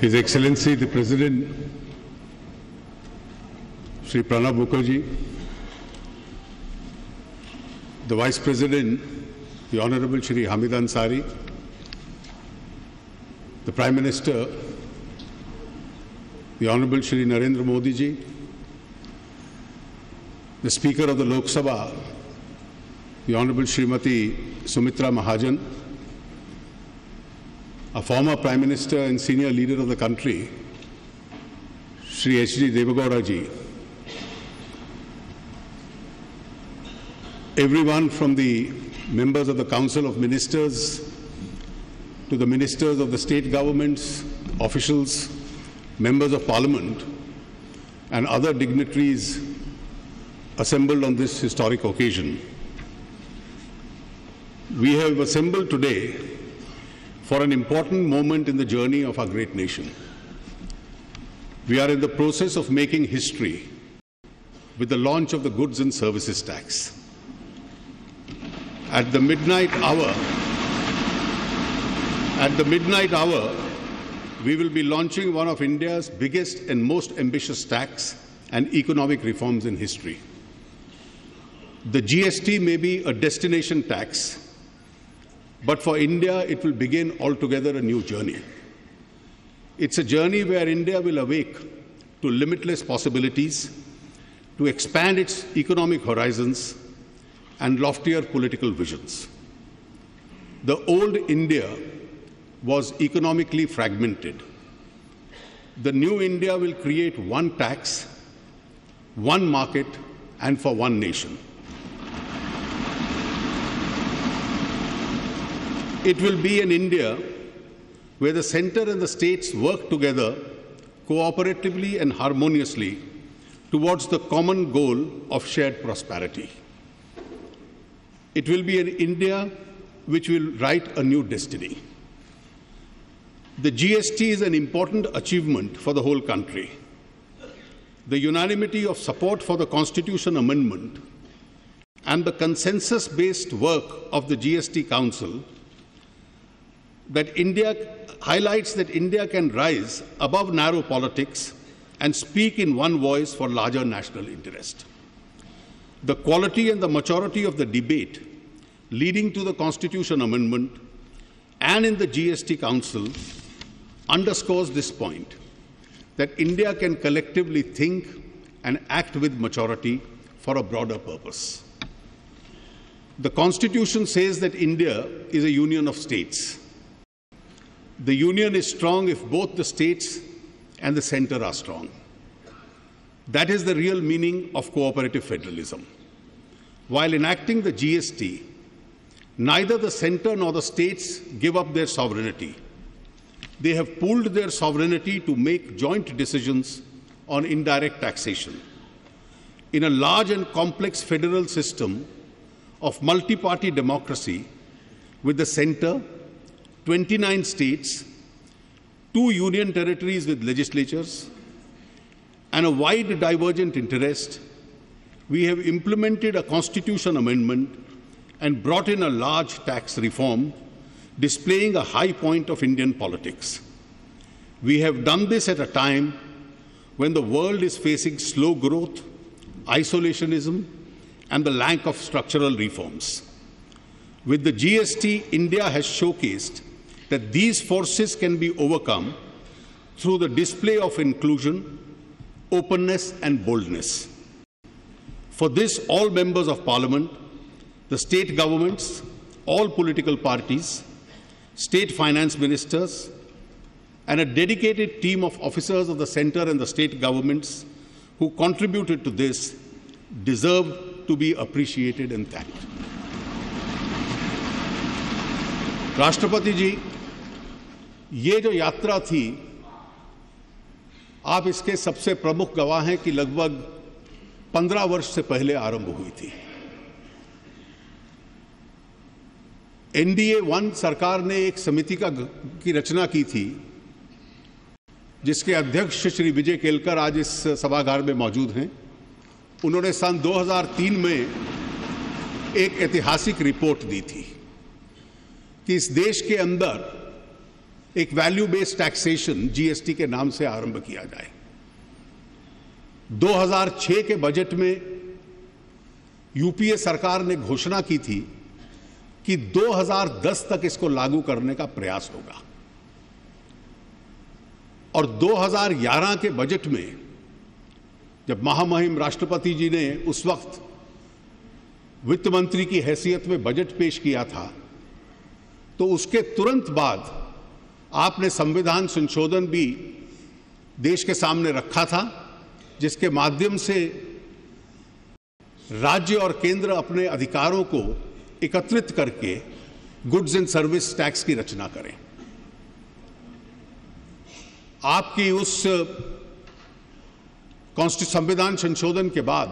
His Excellency the President, Shri Pranab Mukherjee, the Vice President, the Honorable Shri Hamid Ansari, the Prime Minister, the Honorable Shri Narendra Modi ji, the Speaker of the Lok Sabha, the Honorable Srimati Sumitra Mahajan, a former Prime Minister and senior leader of the country, Shri H.D. Devagowda ji, everyone from the members of the Council of Ministers to the ministers of the state governments, officials, members of Parliament, and other dignitaries assembled on this historic occasion. We have assembled today for an important moment in the journey of our great nation. We are in the process of making history with the launch of the Goods and Services Tax. At the midnight hour, we will be launching one of India's biggest and most ambitious tax and economic reforms in history. The GST may be a destination tax, but for India, it will begin altogether a new journey. It's a journey where India will awake to limitless possibilities, to expand its economic horizons and loftier political visions. The old India was economically fragmented. The new India will create one tax, one market, and for one nation. It will be an India where the center and the states work together cooperatively and harmoniously towards the common goal of shared prosperity. It will be an India which will write a new destiny. The GST is an important achievement for the whole country. The unanimity of support for the Constitution Amendment and the consensus-based work of the GST Council highlights that India can rise above narrow politics and speak in one voice for larger national interest. The quality and the maturity of the debate leading to the Constitution Amendment and in the GST Council underscores this point, that India can collectively think and act with maturity for a broader purpose. The Constitution says that India is a union of states. The union is strong if both the states and the center are strong. That is the real meaning of cooperative federalism. While enacting the GST, neither the center nor the states give up their sovereignty. They have pooled their sovereignty to make joint decisions on indirect taxation. In a large and complex federal system of multi-party democracy, with the center, 29 states, 2 union territories with legislatures, and a wide divergent interest, we have implemented a constitution amendment and brought in a large tax reform, displaying a high point of Indian politics. We have done this at a time when the world is facing slow growth, isolationism, and the lack of structural reforms. With the GST, India has showcased that these forces can be overcome through the display of inclusion, openness, and boldness. For this, all members of Parliament, the state governments, all political parties, state finance ministers, and a dedicated team of officers of the center and the state governments who contributed to this deserve to be appreciated and thanked. राष्ट्रपति जी, ये जो यात्रा थी, आप इसके सबसे प्रमुख गवाह हैं कि लगभग 15 वर्ष से पहले आरंभ हुई थी। NDA 1 सरकार ने एक समिति की रचना की थी, जिसके अध्यक्ष श्री विजय केलकर आज इस सभागार में मौजूद हैं। उन्होंने सन 2003 में एक ऐतिहासिक रिपोर्ट दी थी कि इस देश के अंदर एक वैल्यू बेस्ड टैक्सेशन जीएसटी के नाम से आरंभ किया जाए। 2006 के बजट में यूपीए सरकार ने घोषणा की थी कि 2010 तक इसको लागू करने का प्रयास होगा, और 2011 के बजट में जब महामहिम राष्ट्रपति जी ने उस वक्त वित्त मंत्री की हैसियत में बजट पेश किया था, तो उसके तुरंत बाद आपने संविधान संशोधन भी देश के सामने रखा था, जिसके माध्यम से राज्य और केंद्र अपने अधिकारों को एकत्रित करके गुड्स एंड सर्विस टैक्स की रचना करें। आपकी उस संविधान संशोधन के बाद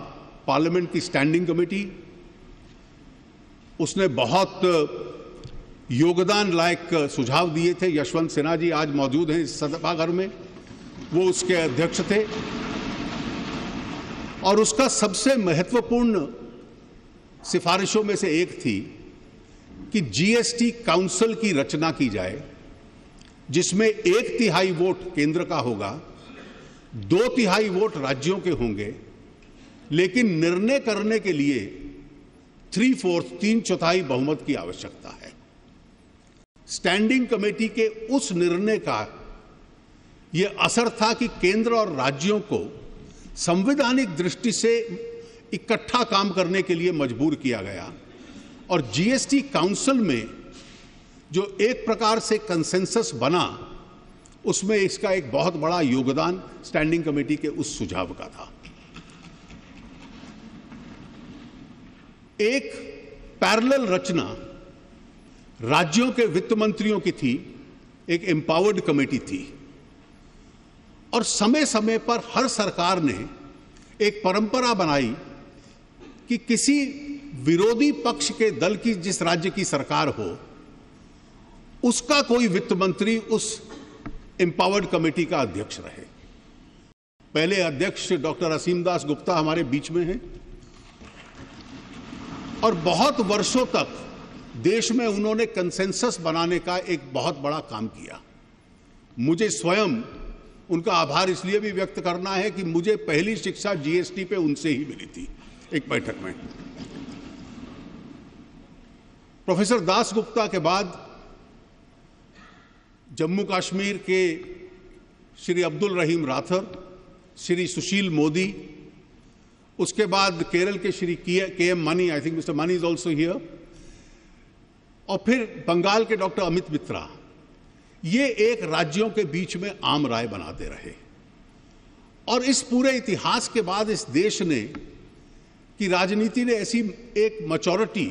पार्लियामेंट की स्टैंडिंग कमेटी, उसने बहुत योगदान लायक सुझाव दिए थे। यशवंत सिन्हा जी आज मौजूद हैं इस सभागार में, वो उसके अध्यक्ष थे, और उसका सबसे महत्वपूर्ण सिफारिशों में से एक थी कि जीएसटी काउंसिल की रचना की जाए, जिसमें 1/3 वोट केंद्र का होगा, 2/3 वोट राज्यों के होंगे, लेकिन निर्णय करने के लिए 3/4 बहुमत की आवश्यकता है। स्टैंडिंग कमेटी के उस निर्णय का यह असर था कि केंद्र और राज्यों को संवैधानिक दृष्टि से इकट्ठा काम करने के लिए मजबूर किया गया, और जीएसटी काउंसिल में जो एक प्रकार से कंसेंसस बना, उसमें इसका एक बहुत बड़ा योगदान स्टैंडिंग कमेटी के उस सुझाव का था। एक पैरेलल रचना राज्यों के वित्त मंत्रियों की थी, एक एम्पावर्ड कमेटी थी, और समय समय पर हर सरकार ने एक परंपरा बनाई कि किसी विरोधी पक्ष के दल की जिस राज्य की सरकार हो, उसका कोई वित्त मंत्री उस एम्पावर्ड कमेटी का अध्यक्ष रहे। पहले अध्यक्ष डॉक्टर असीम दास गुप्ता हमारे बीच में हैं, और बहुत वर्षों तक देश में उन्होंने कंसेंसस बनाने का एक बहुत बड़ा काम किया। मुझे स्वयं उनका आभार इसलिए भी व्यक्त करना है कि मुझे पहली शिक्षा जीएसटी पे उनसे ही मिली थी, एक बैठक में। प्रोफेसर दास गुप्ता के बाद जम्मू कश्मीर के श्री अब्दुल रहीम राठौर, श्री सुशील मोदी, उसके बाद केरल के Shri K M Mani, I think mister Mani is also here, और फिर बंगाल के डॉक्टर अमित मित्रा, ये एक राज्यों के बीच में आम राय बनाते रहे। और इस पूरे इतिहास के बाद इस देश ने की राजनीति ने ऐसी एक मैच्योरिटी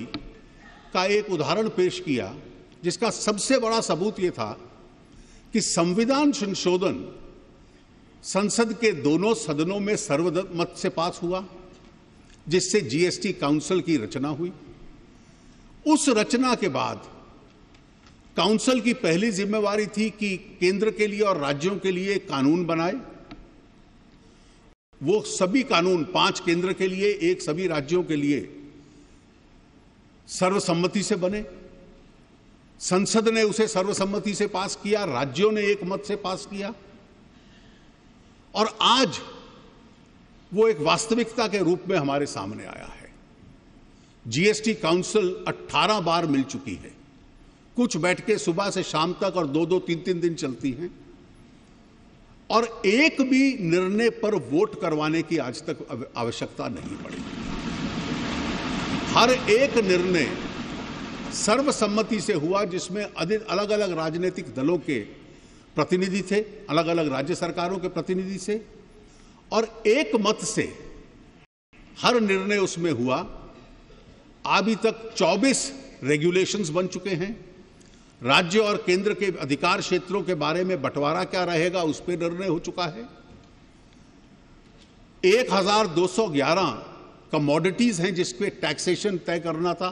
का एक उदाहरण पेश किया, जिसका सबसे बड़ा सबूत यह था कि संविधान संशोधन संसद के दोनों सदनों में सर्वमत से पास हुआ, जिससे जीएसटी काउंसिल की रचना हुई। उस रचना के बाद काउंसिल की पहली जिम्मेवारी थी कि केंद्र के लिए और राज्यों के लिए कानून बनाए। वो सभी कानून 5 केंद्र के लिए, 1 सभी राज्यों के लिए सर्वसम्मति से बने। संसद ने उसे सर्वसम्मति से पास किया, राज्यों ने एक मत से पास किया, और आज वो एक वास्तविकता के रूप में हमारे सामने आया है। जीएसटी काउंसिल 18 बार मिल चुकी है। कुछ बैठकें सुबह से शाम तक और 2-2, 3-3 दिन चलती हैं, और एक भी निर्णय पर वोट करवाने की आज तक आवश्यकता नहीं पड़ी। हर एक निर्णय सर्वसम्मति से हुआ, जिसमें अलग अलग राजनीतिक दलों के प्रतिनिधि थे, अलग अलग राज्य सरकारों के प्रतिनिधि से, और एक मत से हर निर्णय उसमें हुआ। अभी तक 24 रेगुलेशंस बन चुके हैं। राज्य और केंद्र के अधिकार क्षेत्रों के बारे में बंटवारा क्या रहेगा, उस पर निर्णय हो चुका है। 1211 कमोडिटीज हैं जिस पे टैक्सेशन तय करना था।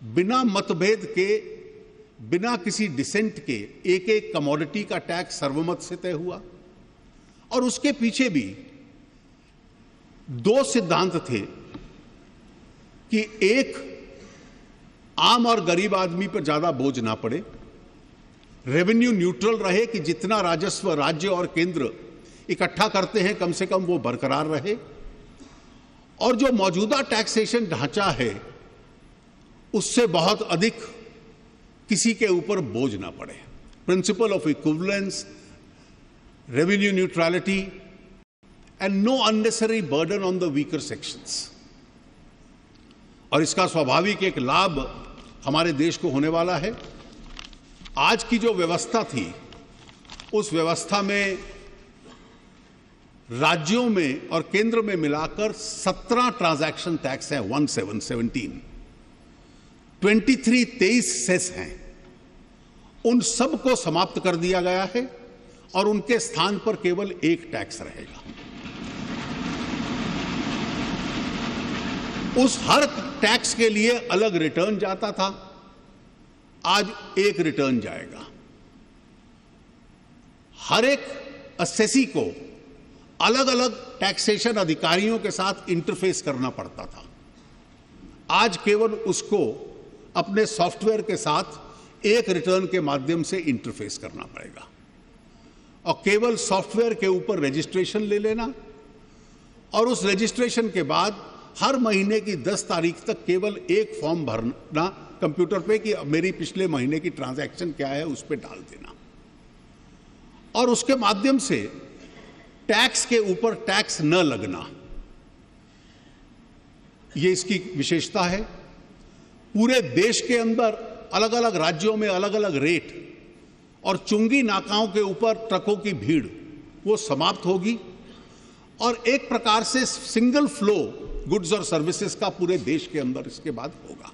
बिना मतभेद के, बिना किसी डिसेंट के एक कमोडिटी का टैक्स सर्वमत से तय हुआ। और उसके पीछे भी 2 सिद्धांत थे कि एक, आम और गरीब आदमी पर ज्यादा बोझ ना पड़े, रेवेन्यू न्यूट्रल रहे कि जितना राजस्व राज्य और केंद्र इकट्ठा करते हैं कम से कम वो बरकरार रहे, और जो मौजूदा टैक्सेशन ढांचा है उससे बहुत अधिक किसी के ऊपर बोझ ना पड़े। Principle of equivalence, revenue neutrality and know unnecessary burden on the weaker sections. और इसका स्वाभाविक एक लाभ हमारे देश को होने वाला है। आज की जो व्यवस्था थी उस व्यवस्था में राज्यों में और केंद्र में मिलाकर 17 ट्रांजैक्शन टैक्स है, 17 23 सेस हैं। उन सब को समाप्त कर दिया गया है और उनके स्थान पर केवल एक टैक्स रहेगा। उस हर टैक्स के लिए अलग रिटर्न जाता था, आज एक रिटर्न जाएगा। हर एक असेसी को अलग अलग टैक्सेशन अधिकारियों के साथ इंटरफेस करना पड़ता था, आज केवल उसको अपने सॉफ्टवेयर के साथ एक रिटर्न के माध्यम से इंटरफेस करना पड़ेगा और केवल सॉफ्टवेयर के ऊपर रजिस्ट्रेशन ले लेना, और उस रजिस्ट्रेशन के बाद हर महीने की 10 तारीख तक केवल एक फॉर्म भरना कंप्यूटर पे कि मेरी पिछले महीने की ट्रांजैक्शन क्या है उस पर डाल देना, और उसके माध्यम से टैक्स के ऊपर टैक्स न लगना। ये इसकी विशेषता है। पूरे देश के अंदर अलग अलग राज्यों में अलग अलग रेट और चुंगी नाकाओं के ऊपर ट्रकों की भीड़ वो समाप्त होगी, और एक प्रकार से सिंगल फ्लो गुड्स और सर्विसेज का पूरे देश के अंदर इसके बाद होगा।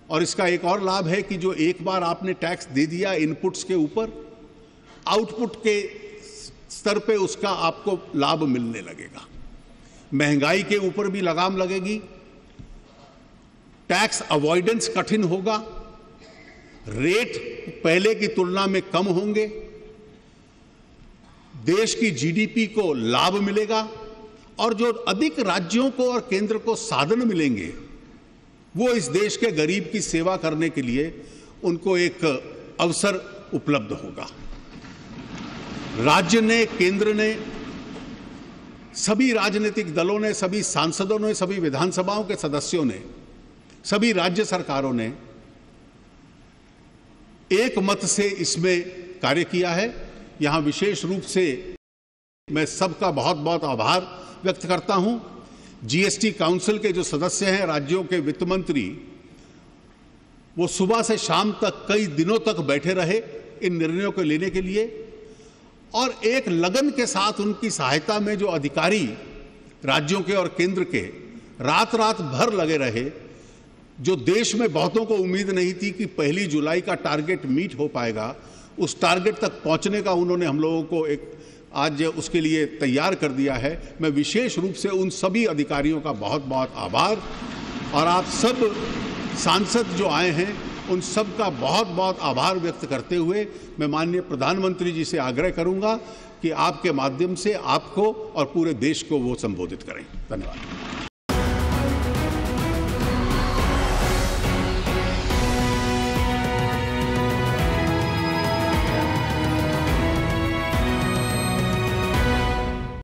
और इसका एक और लाभ है कि जो एक बार आपने टैक्स दे दिया इनपुट्स के ऊपर, आउटपुट के स्तर पे उसका आपको लाभ मिलने लगेगा। महंगाई के ऊपर भी लगाम लगेगी, टैक्स अवॉइडेंस कठिन होगा, रेट पहले की तुलना में कम होंगे, देश की जीडीपी को लाभ मिलेगा, और जो अधिक राज्यों को और केंद्र को साधन मिलेंगे वो इस देश के गरीब की सेवा करने के लिए उनको एक अवसर उपलब्ध होगा। राज्य ने, केंद्र ने, सभी राजनीतिक दलों ने, सभी सांसदों ने, सभी विधानसभाओं के सदस्यों ने, सभी राज्य सरकारों ने एक मत से इसमें कार्य किया है। यहां विशेष रूप से मैं सबका बहुत बहुत आभार व्यक्त करता हूं। जीएसटी काउंसिल के जो सदस्य हैं, राज्यों के वित्त मंत्री, वो सुबह से शाम तक कई दिनों तक बैठे रहे इन निर्णयों को लेने के लिए, और एक लगन के साथ उनकी सहायता में जो अधिकारी राज्यों के और केंद्र के रात रात भर लगे रहे। जो देश में बहुतों को उम्मीद नहीं थी कि 1 जुलाई का टारगेट मीट हो पाएगा, उस टारगेट तक पहुंचने का उन्होंने हम लोगों को एक आज उसके लिए तैयार कर दिया है। मैं विशेष रूप से उन सभी अधिकारियों का बहुत बहुत आभार, और आप सब सांसद जो आए हैं उन सब का बहुत बहुत आभार व्यक्त करते हुए मैं माननीय प्रधानमंत्री जी से आग्रह करूंगा कि आपके माध्यम से आपको और पूरे देश को वो संबोधित करें। धन्यवाद।